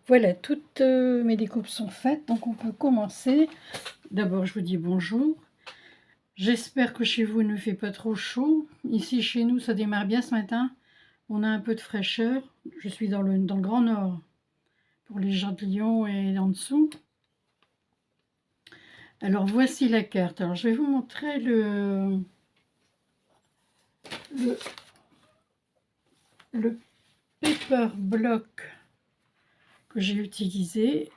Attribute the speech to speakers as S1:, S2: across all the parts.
S1: Voilà, toutes mes découpes sont faites, donc on peut commencer. D'abord, je vous dis bonjour. J'espère que chez vous il ne fait pas trop chaud. Ici, chez nous, ça démarre bien ce matin. On a un peu de fraîcheur. Je suis dans le Grand Nord, pour les gens de Lyon et en dessous. Alors, voici la carte. Alors, je vais vous montrer le paper block que j'ai utilisé.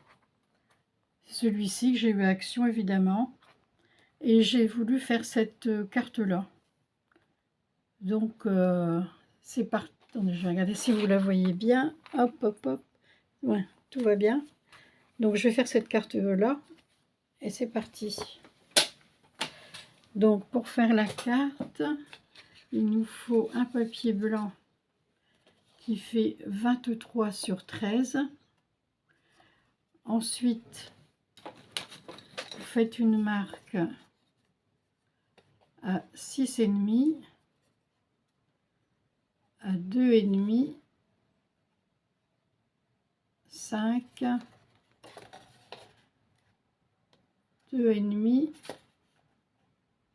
S1: Celui-ci que j'ai eu à Action, évidemment. Et j'ai voulu faire cette carte-là. Donc, c'est parti. Attendez, je vais regarder si vous la voyez bien. Hop, hop, hop. Ouais, tout va bien. Donc, je vais faire cette carte-là. Et c'est parti. Donc, pour faire la carte, il nous faut un papier blanc qui fait 23 sur 13. Ensuite, vous faites une marque à 6,5, à 2,5, 5, 2,5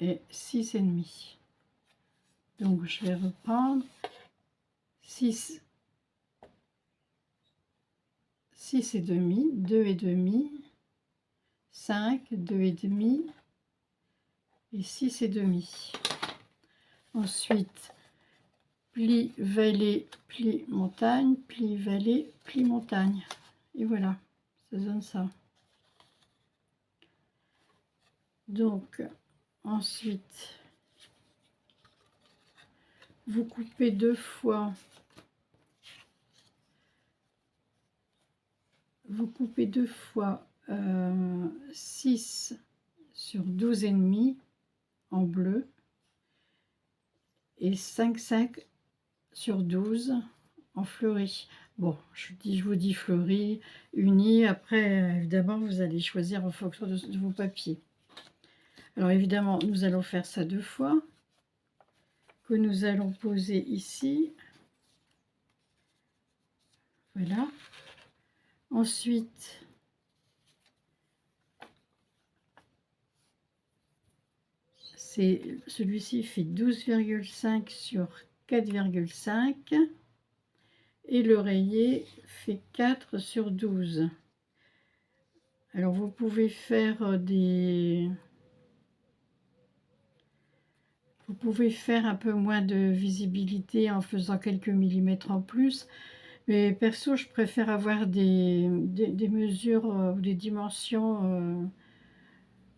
S1: et 6,5. Donc je vais reprendre 6 et demi, 2 et demi, 5, 2 et demi et 6 et demi. Ensuite, pli, vallée, pli, montagne, pli, vallée, pli, montagne. Et voilà, ça donne ça. Donc, ensuite, vous coupez deux fois. Vous coupez deux fois 6 sur 12 et demi en bleu et 5 sur 12 en fleuri. Bon, je vous dis fleuri, uni. Après, évidemment, vous allez choisir en fonction de vos papiers. Alors, évidemment, nous allons faire ça deux fois, que nous allons poser ici. Voilà. Ensuite, celui-ci fait 12,5 sur 4,5 et l'oreiller fait 4 sur 12. Alors vous pouvez faire vous pouvez faire un peu moins de visibilité en faisant quelques millimètres en plus, mais perso je préfère avoir des mesures ou des dimensions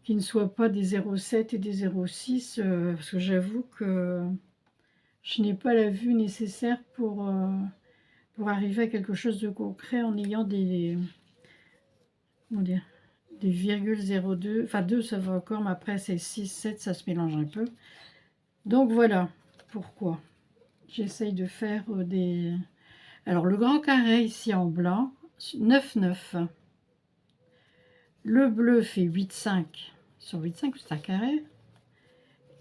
S1: qui ne soient pas des 0,7 et des 0,6 parce que j'avoue que je n'ai pas la vue nécessaire pour arriver à quelque chose de concret en ayant des virgules 0,2, enfin 2 ça va encore, mais après c'est 6, 7, ça se mélange un peu. Donc voilà pourquoi j'essaye de faire des... Alors le grand carré ici en blanc, 9, 9. Le bleu fait 8, 5 sur 8, 5, c'est un carré.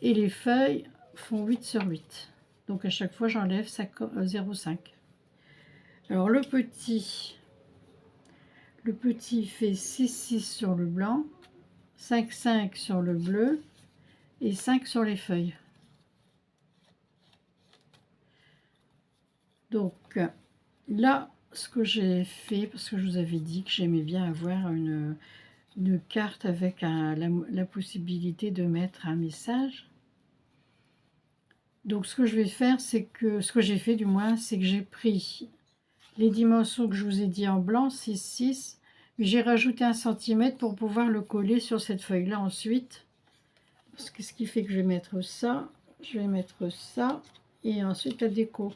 S1: Et les feuilles font 8 sur 8. Donc à chaque fois j'enlève 0,5. Alors le petit fait 6, 6 sur le blanc, 5, 5 sur le bleu et 5 sur les feuilles. Donc là, ce que j'ai fait, parce que je vous avais dit que j'aimais bien avoir une carte avec la possibilité de mettre un message. Donc ce que je vais faire, c'est que, ce que j'ai fait du moins, c'est que j'ai pris les dimensions que je vous ai dit en blanc, 6, 6, mais j'ai rajouté 1 cm pour pouvoir le coller sur cette feuille-là ensuite. Parce que ce qui fait que je vais mettre ça, je vais mettre ça, et ensuite la déco.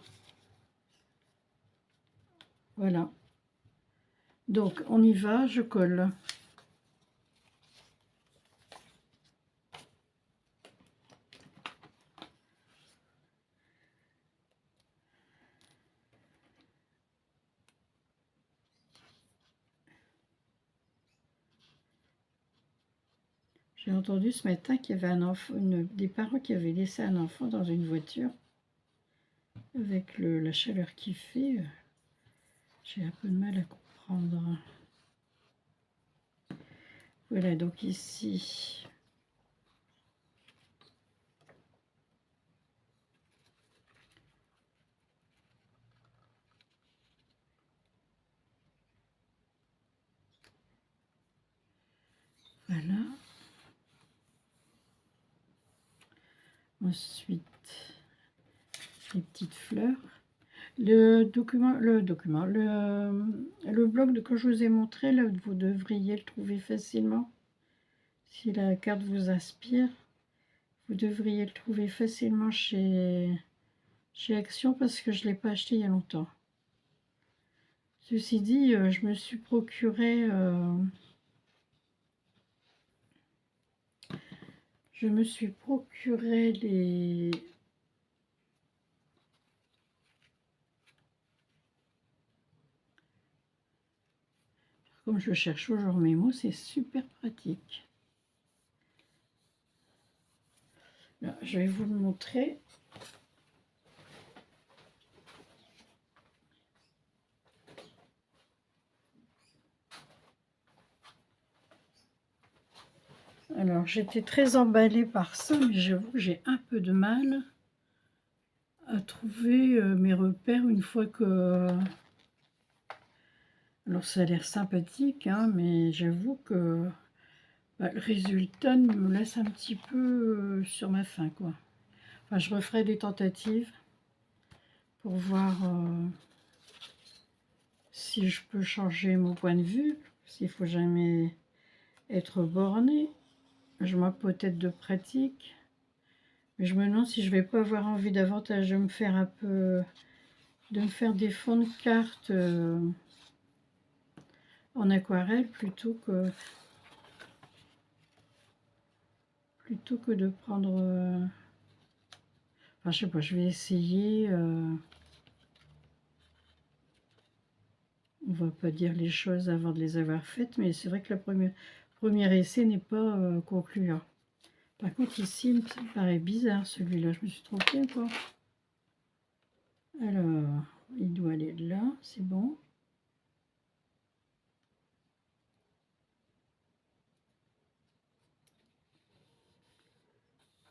S1: Voilà. Donc on y va, je colle. J'ai entendu ce matin qu'il y avait un enfant, des parents qui avaient laissé un enfant dans une voiture. Avec la chaleur qu'il fait, j'ai un peu de mal à comprendre. Voilà, donc ici, voilà. Ensuite, les petites fleurs. Le blog que je vous ai montré, là, vous devriez le trouver facilement. Si la carte vous inspire, vous devriez le trouver facilement chez Action parce que je ne l'ai pas acheté il y a longtemps. Ceci dit, je me suis procuré les... Comme je cherche toujours mes mots, c'est super pratique. Là, je vais vous le montrer. Alors, j'étais très emballée par ça, mais j'avoue que j'ai un peu de mal à trouver mes repères une fois que... Alors, ça a l'air sympathique, hein, mais j'avoue que le résultat me laisse un petit peu sur ma faim, quoi. Enfin, je referai des tentatives pour voir si je peux changer mon point de vue, s'il faut jamais être borné. Je manque peut-être de pratique, mais je me demande si je vais pas avoir envie davantage de me faire un peu, de me faire des fonds de cartes en aquarelle plutôt que de prendre. Enfin, je sais pas, je vais essayer. On va pas dire les choses avant de les avoir faites, mais c'est vrai que le premier essai n'est pas concluant. Par contre, ici, il me paraît bizarre celui-là. Je me suis trompée, quoi. Alors, il doit aller là, c'est bon.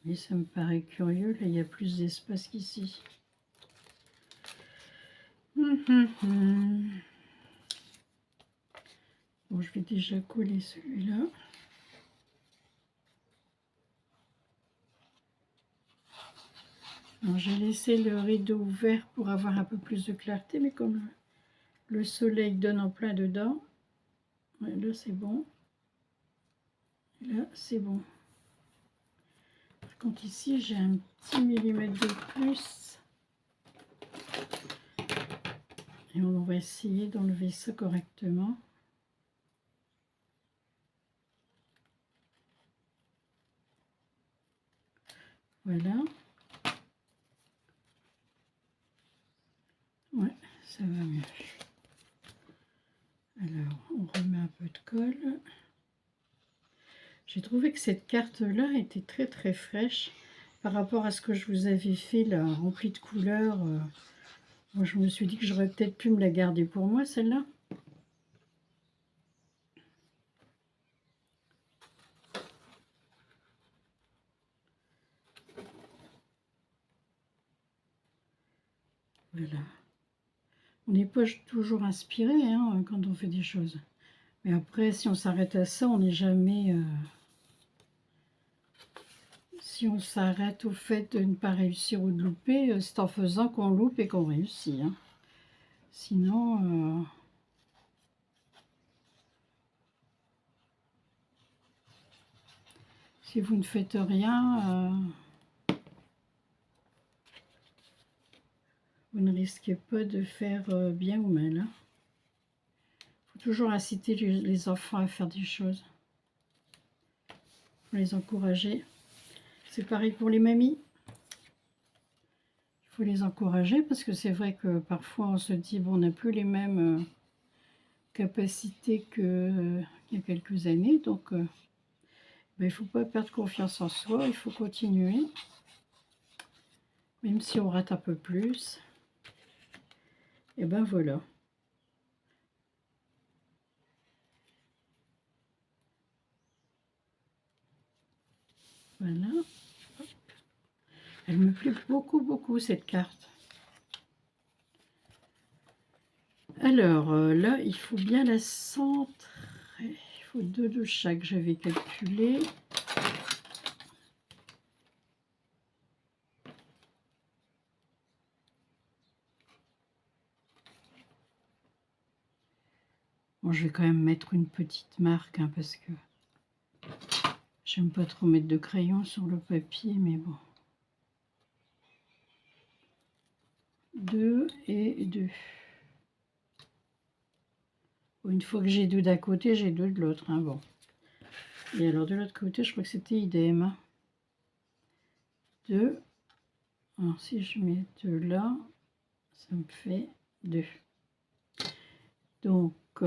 S1: Oui, ça me paraît curieux. Là, il y a plus d'espace qu'ici. Bon, je vais déjà coller celui-là. J'ai laissé le rideau ouvert pour avoir un peu plus de clarté, mais comme le soleil donne en plein dedans, ouais, là c'est bon. Là c'est bon. Par contre ici j'ai un petit millimètre de plus. Et on va essayer d'enlever ça correctement. Voilà. Ouais, ça va mieux. Alors, on remet un peu de colle. J'ai trouvé que cette carte-là était très très fraîche par rapport à ce que je vous avais fait, là, rempli de couleurs. Bon, je me suis dit que j'aurais peut-être pu me la garder pour moi, celle-là. Voilà. On n'est pas toujours inspiré hein, quand on fait des choses. Mais après, si on s'arrête à ça, on n'est jamais... Si on s'arrête au fait de ne pas réussir ou de louper, c'est en faisant qu'on loupe et qu'on réussit. Hein. Sinon... si vous ne faites rien... vous ne risquez pas de faire bien ou mal. Hein. Faut toujours inciter les enfants à faire des choses. Faut les encourager. C'est pareil pour les mamies. Il faut les encourager parce que c'est vrai que parfois on se dit bon, on n'a plus les mêmes capacités qu'il y a quelques années. Donc ben, il ne faut pas perdre confiance en soi, il faut continuer. Même si on rate un peu plus. Et ben voilà. Voilà. Hop. Elle me plaît beaucoup, beaucoup cette carte. Alors, là, il faut bien la centrer. Il faut 2 de chaque, j'avais calculé. Bon, je vais quand même mettre une petite marque, hein, parce que j'aime pas trop mettre de crayon sur le papier, mais bon. 2 et 2. Bon, une fois que j'ai 2 d'un côté, j'ai 2 de l'autre, hein, bon. Et alors de l'autre côté, je crois que c'était idem. 2. Alors si je mets 2 là, ça me fait 2. Donc, je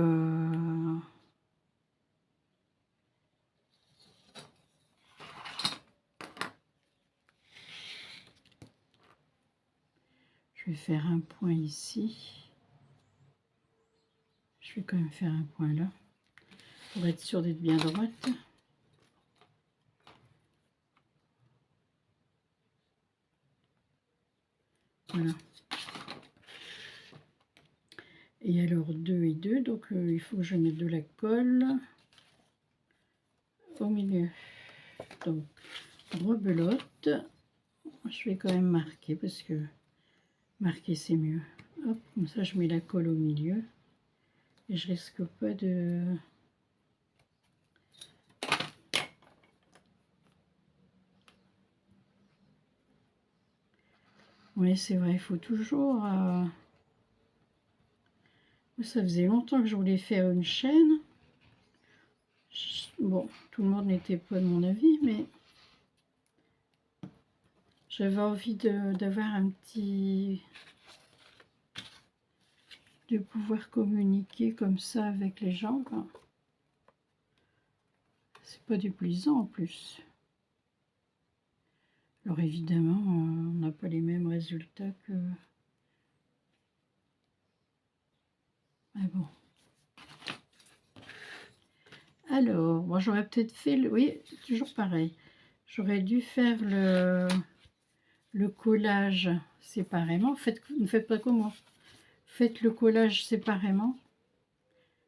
S1: vais faire un point ici. Je vais quand même faire un point là, pour être sûr d'être bien droite. Voilà. Et alors 2 et 2, donc il faut que je mette de la colle au milieu. Donc, rebelote. Je vais quand même marquer, parce que marquer c'est mieux. Hop, comme ça je mets la colle au milieu. Et je risque pas de... Oui, c'est vrai, il faut toujours... Ça faisait longtemps que je voulais faire une chaîne. Bon, tout le monde n'était pas de mon avis, mais j'avais envie d'avoir un petit... de pouvoir communiquer comme ça avec les gens, quoi. C'est pas déplaisant en plus. Alors évidemment, on n'a pas les mêmes résultats que... Ah bon. Alors, moi j'aurais peut-être fait... Oui, toujours pareil. J'aurais dû faire le collage séparément. Ne faites pas comme moi. Faites le collage séparément.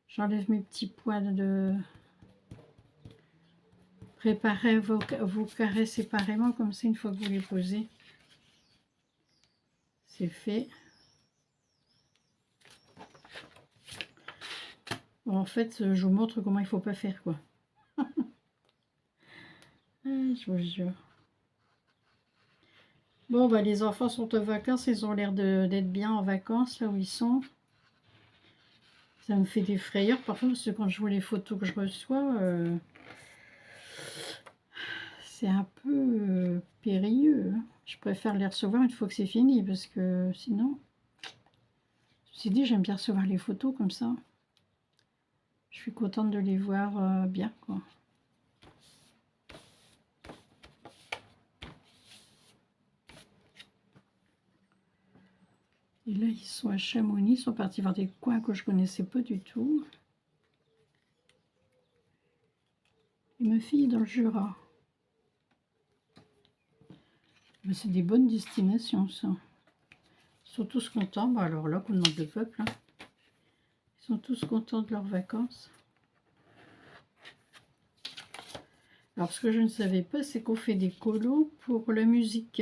S1: J'enlève mes petits points de... Préparez vos carrés séparément, comme ça, une fois que vous les posez, c'est fait. Bon, en fait, je vous montre comment il ne faut pas faire, quoi. Je vous jure. Bon, bah, les enfants sont en vacances, ils ont l'air d'être bien en vacances, là où ils sont. Ça me fait des frayeurs, parfois, parce que quand je vois les photos que je reçois, c'est un peu périlleux. Hein. Je préfère les recevoir une fois que c'est fini, parce que sinon... Ceci dit, j'aime bien recevoir les photos comme ça. Je suis contente de les voir bien, quoi. Et là, ils sont à Chamonix, ils sont partis voir des coins que je connaissais pas du tout. Et ma fille est dans le Jura. C'est des bonnes destinations, ça. Ils sont tous contents. Bon, alors là, qu'on demande le peuple. Hein. Ils sont tous contents de leurs vacances. Alors, ce que je ne savais pas, c'est qu'on fait des colos pour la musique.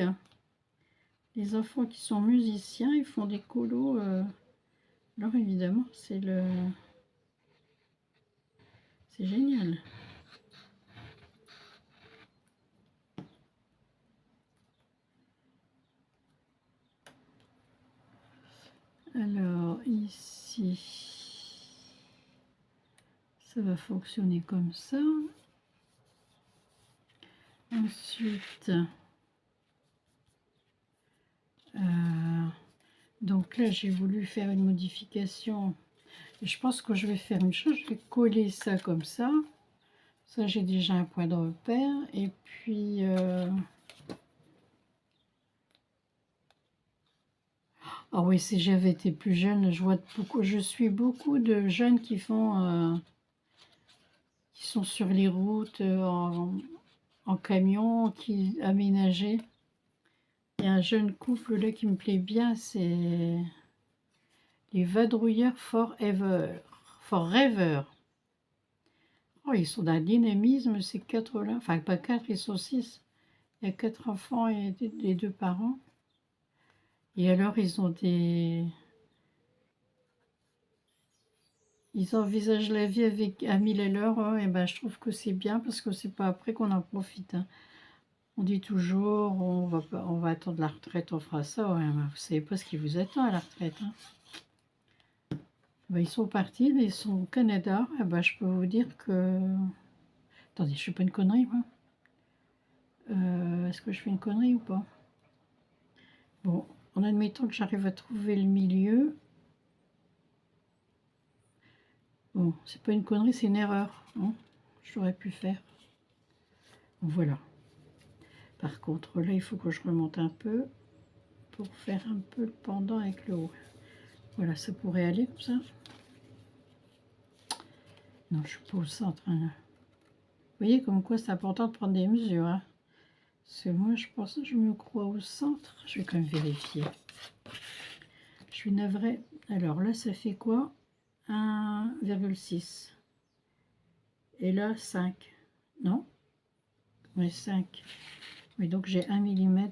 S1: Les enfants qui sont musiciens, ils font des colos. Alors, évidemment, c'est génial. Alors, ici, ça va fonctionner comme ça. Ensuite, donc là, j'ai voulu faire une modification. Et je pense que je vais faire une chose, je vais coller ça comme ça. Ça, j'ai déjà un point de repère. Et puis... Ah oui, si j'avais été plus jeune, je suis beaucoup de jeunes qui font... qui sont sur les routes en camion qui aménagé. Il y a un jeune couple là qui me plaît bien, c'est les Vadrouilleurs Forever. Forever. Oh, ils sont d'un dynamisme, ces quatre-là. Enfin, pas quatre, ils sont 6. Il y a 4 enfants et les 2 parents. Et alors, ils ont des... Ils envisagent la vie avec à 1000 à l'heure. Hein, et ben, je trouve que c'est bien parce que c'est pas après qu'on en profite. Hein. On dit toujours, on va attendre la retraite, on fera ça. Ouais, ben, vous savez pas ce qui vous attend à la retraite. Hein. Ben, ils sont partis, ils sont au Canada. Et ben, je peux vous dire que... Attendez, je fais pas une connerie, moi. Est-ce que je fais une connerie ou pas? Bon, en admettant que j'arrive à trouver le milieu. Bon, c'est pas une connerie, c'est une erreur. Hein, j'aurais pu faire. Bon, voilà. Par contre, là, il faut que je remonte un peu pour faire un peu le pendant avec le haut. Voilà, ça pourrait aller comme ça. Non, je suis pas au centre. Hein. Vous voyez comme quoi c'est important de prendre des mesures. Hein. Parce que moi, je pense que je me crois au centre. Je vais quand même vérifier. Je suis navrée. Alors là, ça fait quoi? 1,6. Et là, 5. Non? Oui, 5. Oui, donc j'ai 1 mm,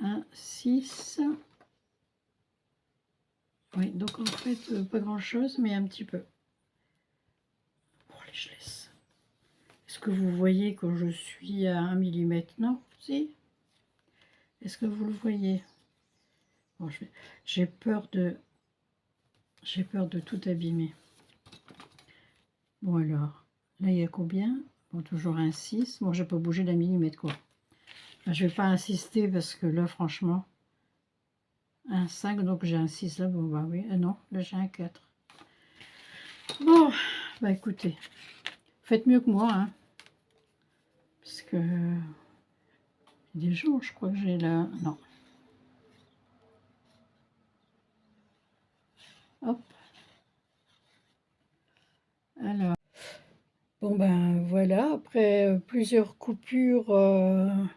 S1: 1, 6. Oui, donc en fait, pas grand-chose, mais un petit peu. Bon, allez, je laisse. Est-ce que vous voyez que je suis à 1 mm? Non? Si? Est-ce que vous le voyez? Bon, j'ai peur de tout abîmer. Bon alors, là il y a combien? Bon, toujours un 6. Bon, je vais pas bouger d'un millimètre quoi. Enfin, je vais pas insister parce que là, franchement, un 5, donc j'ai un 6 là. Bon, bah oui, non, là j'ai un 4. Bon, bah écoutez, faites mieux que moi, hein. Parce que des jours, je crois que j'ai là. Non. Hop. Alors. Bon ben voilà, après plusieurs coupures, on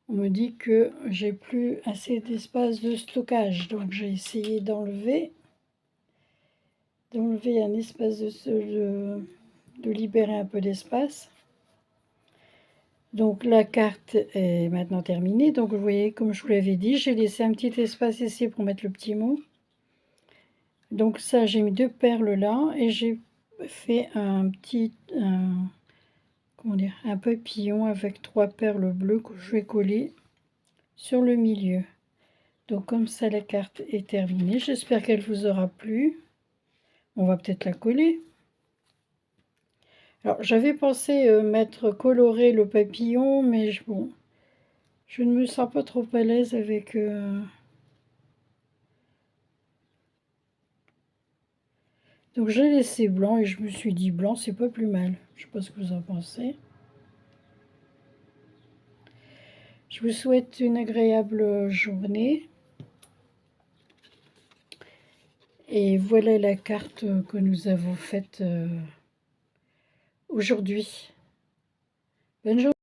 S1: me dit que j'ai plus assez d'espace de stockage. Donc j'ai essayé d'enlever un espace de libérer un peu d'espace. Donc la carte est maintenant terminée. Donc vous voyez, comme je vous l'avais dit, j'ai laissé un petit espace ici pour mettre le petit mot. Donc ça, j'ai mis 2 perles là et j'ai fait un petit... comment dire, un papillon avec 3 perles bleues que je vais coller sur le milieu. Donc comme ça, la carte est terminée. J'espère qu'elle vous aura plu. On va peut-être la coller. Alors j'avais pensé mettre coloré le papillon, mais bon, je ne me sens pas trop à l'aise avec... Donc j'ai laissé blanc et je me suis dit blanc, c'est pas plus mal. Je sais pas ce que vous en pensez. Je vous souhaite une agréable journée. Et voilà la carte que nous avons faite aujourd'hui. Bonne journée.